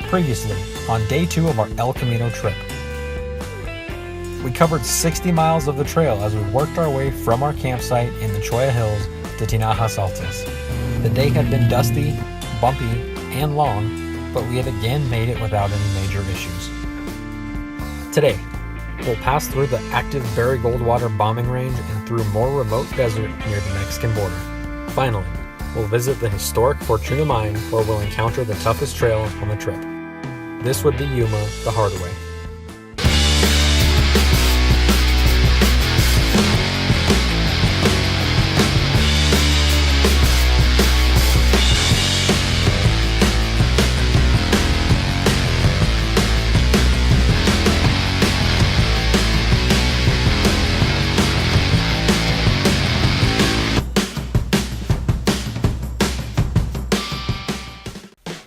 Previously, on day 2 of our El Camino trip. We covered 60 miles of the trail as we worked our way from our campsite in the Choya Hills to Tinajas Altas. The day had been dusty, bumpy, and long, but we had again made it without any major issues. Today, we'll pass through the active Barry Goldwater bombing range and through more remote desert near the Mexican border. Finally, we'll visit the historic Fortuna Mine where we'll encounter the toughest trail on the trip. This would be Yuma the hard way.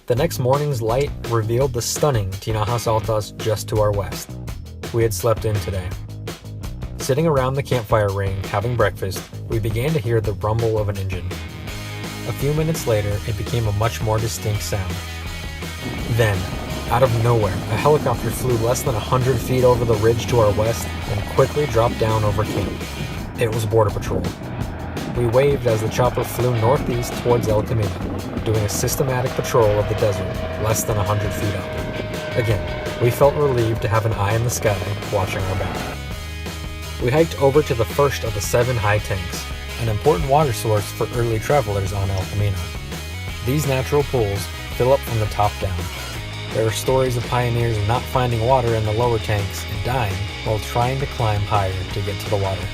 The next morning's light revealed the stunning Tinajas Altas just to our west. We had slept in today. Sitting around the campfire ring having breakfast, we began to hear the rumble of an engine. A few minutes later, it became a much more distinct sound. Then, out of nowhere, a helicopter flew less than 100 feet over the ridge to our west and quickly dropped down over camp. It was Border Patrol. We waved as the chopper flew northeast towards El Camino, doing a systematic patrol of the desert less than 100 feet up. Again, we felt relieved to have an eye in the sky watching our back. We hiked over to the first of the 7 high tanks, an important water source for early travelers on El Camino. These natural pools fill up from the top down. There are stories of pioneers not finding water in the lower tanks and dying while trying to climb higher to get to the water.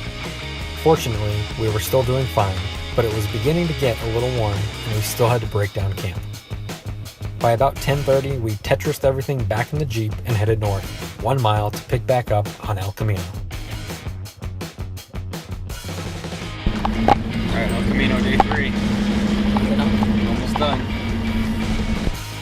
Fortunately, we were still doing fine, but it was beginning to get a little warm and we still had to break down camp. By about 10:30, we Tetrised everything back in the Jeep and headed north, 1 mile to pick back up on El Camino. Alright, El Camino day 3. Almost done.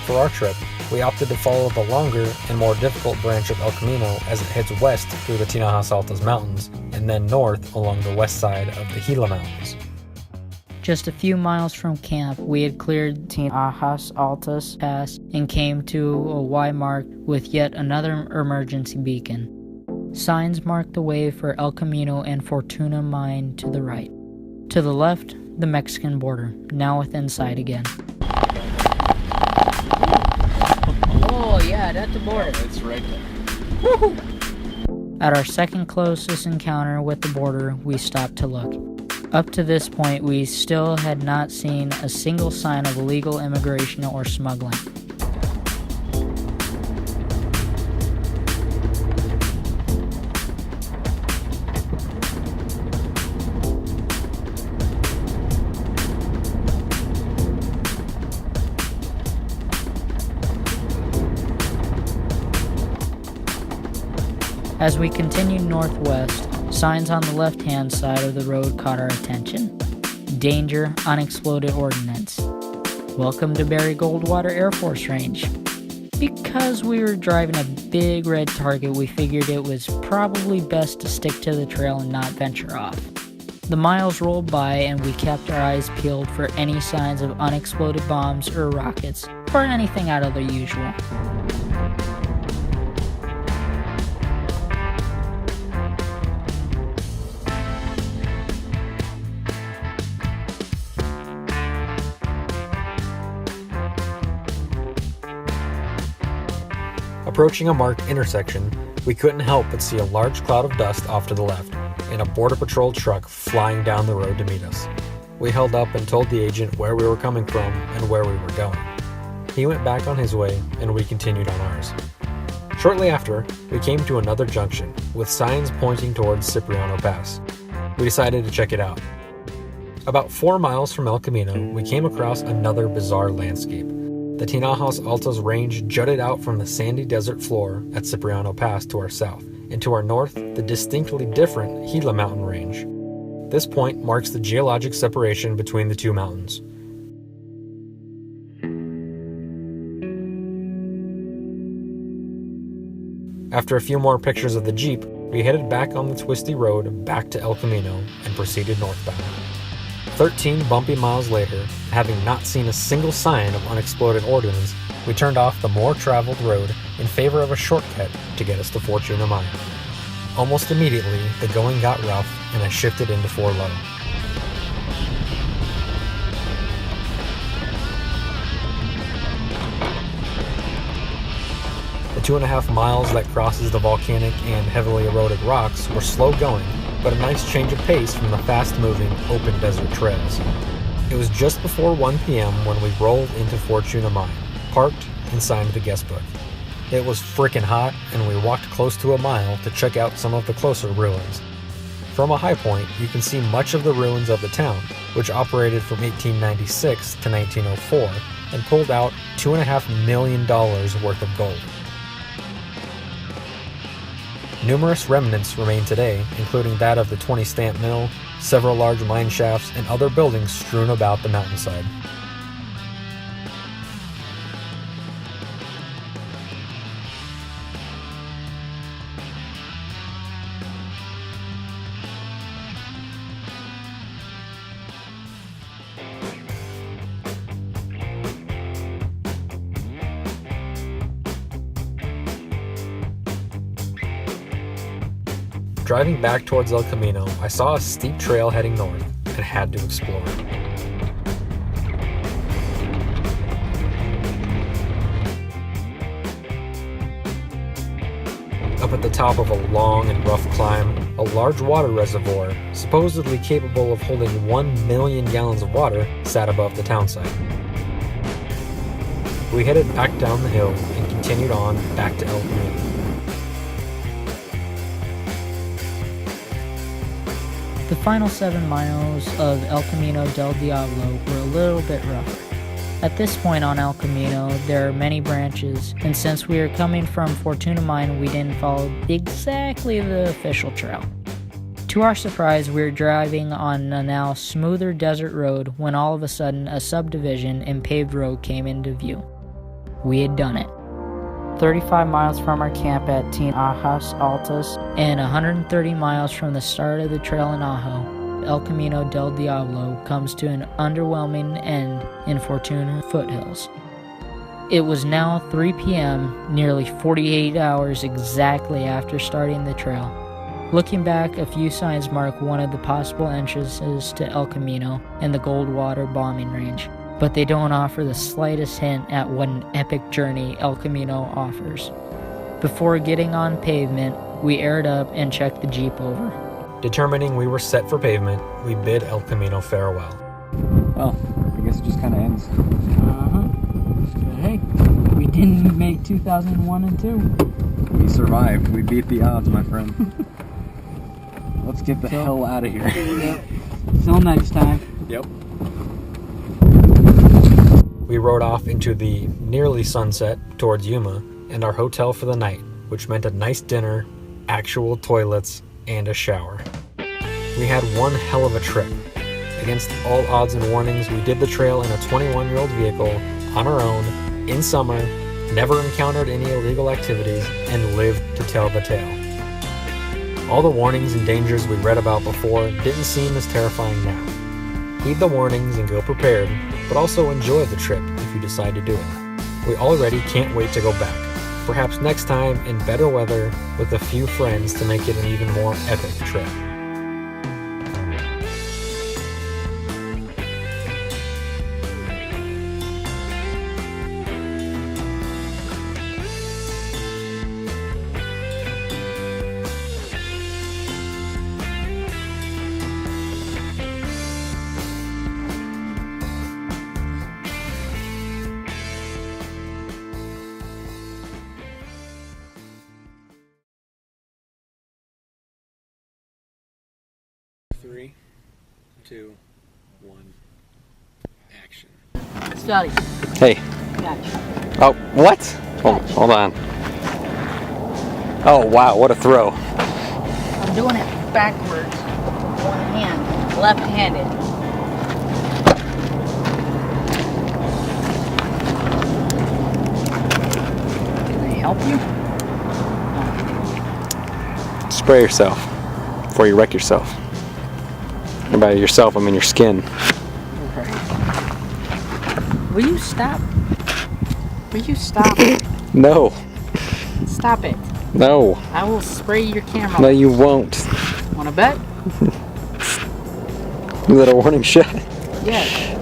For our trip, we opted to follow the longer and more difficult branch of El Camino as it heads west through the Tinajas Altas mountains and then north along the west side of the Gila Mountains. Just a few miles from camp, we had cleared Tinajas Altas Pass and came to a Y mark with yet another emergency beacon. Signs marked the way for El Camino and Fortuna Mine to the right. To the left, the Mexican border, now within sight again. Oh yeah, that's the border. Oh, it's right there. Woohoo! At our second closest encounter with the border, we stopped to look. Up to this point, we still had not seen a single sign of illegal immigration or smuggling. As we continued northwest, signs on the left-hand side of the road caught our attention. Danger, unexploded ordnance. Welcome to Barry Goldwater Air Force Range. Because we were driving a big red target, we figured it was probably best to stick to the trail and not venture off. The miles rolled by and we kept our eyes peeled for any signs of unexploded bombs or rockets, or anything out of the usual. Approaching a marked intersection, we couldn't help but see a large cloud of dust off to the left, and a Border Patrol truck flying down the road to meet us. We held up and told the agent where we were coming from and where we were going. He went back on his way, and we continued on ours. Shortly after, we came to another junction, with signs pointing towards Cipriano Pass. We decided to check it out. About 4 miles from El Camino, we came across another bizarre landscape. The Tinajas Altas range jutted out from the sandy desert floor at Cipriano Pass to our south, and to our north, the distinctly different Gila mountain range. This point marks the geologic separation between the two mountains. After a few more pictures of the Jeep, we headed back on the twisty road back to El Camino and proceeded northbound. 13 bumpy miles later, having not seen a single sign of unexploded ordnance, we turned off the more traveled road in favor of a shortcut to get us to Fortuna Mine. Almost immediately, the going got rough and I shifted into 4 low. The 2.5 miles that crosses the volcanic and heavily eroded rocks were slow going, but a nice change of pace from the fast-moving, open desert trails. It was just before 1 p.m. when we rolled into Fortuna Mine, parked, and signed the guest book. It was frickin' hot, and we walked close to a mile to check out some of the closer ruins. From a high point, you can see much of the ruins of the town, which operated from 1896 to 1904, and pulled out $2.5 million worth of gold. Numerous remnants remain today, including that of the 20-stamp mill, several large mine shafts, and other buildings strewn about the mountainside. Driving back towards El Camino, I saw a steep trail heading north and had to explore it. Up at the top of a long and rough climb, a large water reservoir, supposedly capable of holding 1 million gallons of water, sat above the townsite. We headed back down the hill and continued on back to El Camino. The final 7 miles of El Camino del Diablo were a little bit rougher. At this point on El Camino, there are many branches, and since we were coming from Fortuna Mine, we didn't follow exactly the official trail. To our surprise, we were driving on a now smoother desert road when all of a sudden a subdivision and paved road came into view. We had done it. 35 miles from our camp at Tinajas Altas, and 130 miles from the start of the trail in Ajo, El Camino del Diablo comes to an underwhelming end in Fortuna foothills. It was now 3 p.m., nearly 48 hours exactly after starting the trail. Looking back, a few signs mark one of the possible entrances to El Camino and the Goldwater bombing range, but they don't offer the slightest hint at what an epic journey El Camino offers. Before getting on pavement, we aired up and checked the Jeep over. Determining we were set for pavement, we bid El Camino farewell. Well, I guess it just kind of ends. But hey, we didn't make 2001 and 2. We survived. We beat the odds, my friend. Let's get the hell out of here. Yep. Till next time. Yep. We rode off into the nearly sunset towards Yuma and our hotel for the night, which meant a nice dinner, actual toilets, and a shower. We had one hell of a trip. Against all odds and warnings, we did the trail in a 21-year-old vehicle, on our own, in summer, never encountered any illegal activities, and lived to tell the tale. All the warnings and dangers we read about before didn't seem as terrifying now. Heed the warnings and go prepared, but also enjoy the trip if you decide to do it. We already can't wait to go back, perhaps next time in better weather with a few friends to make it an even more epic trip. Three, 2, 1, action. Scotty, Hey. catch. Oh, what? Hold on. Oh, wow, what a throw. I'm doing it backwards. One hand, left-handed. Can I help you? Spray yourself before you wreck yourself. And by yourself, I mean your skin. Okay. Will you stop Will you stop it? No. Stop it. No. I will spray your camera. No, you won't. Wanna bet? Is that a warning shot? Yes.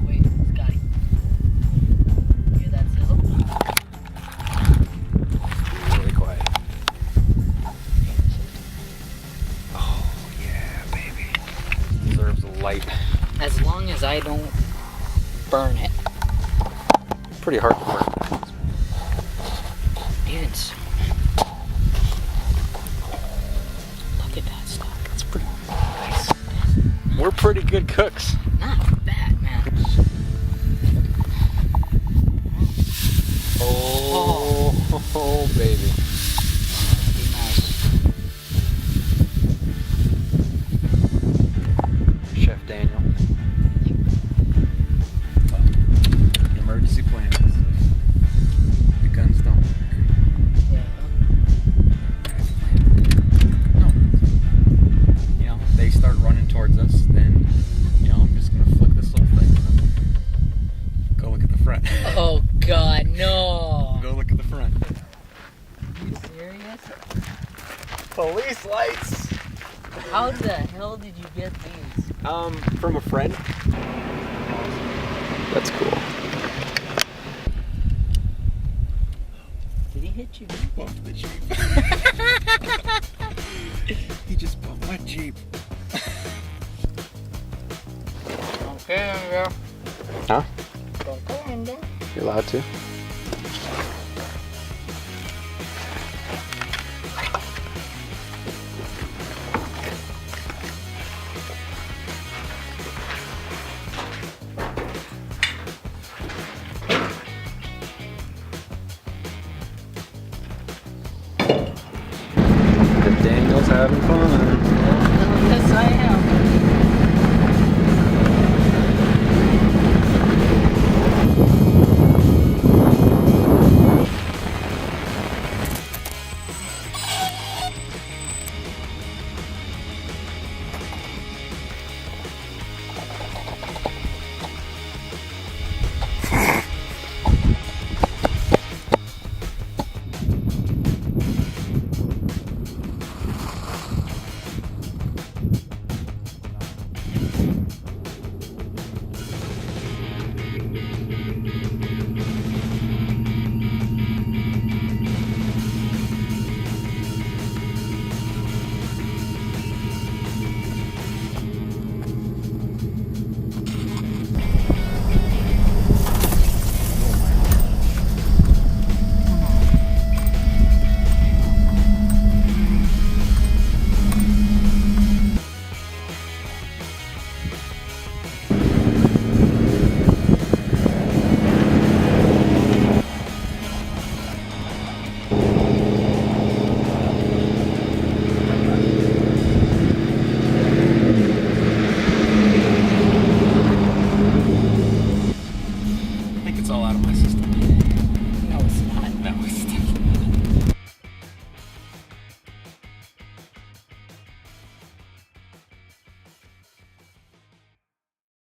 Wait, Scotty. Hear that sizzle? Really quiet. Oh, yeah, baby. Deserves a light. As long as I don't burn it. Pretty hard to burn. Dudes. Look at that stuff. It's pretty nice. We're pretty good cooks. Not bad, man. Oh, baby. Be nice. Chef Daniel. Emergency plans. The guns don't work. Yeah. No. You know, if they start running towards us, then, you know, I'm just gonna flick this little thing. Go look at the front. Oh God, no. Go look at the front. Are you serious? Police lights! How the hell did you get these? From a friend. That's cool. Did he hit you? Bumped the Jeep. He just bumped my Jeep. Okay, yeah. Huh? Don't go in there. You're allowed to. The Daniel's having fun. Yes, I am.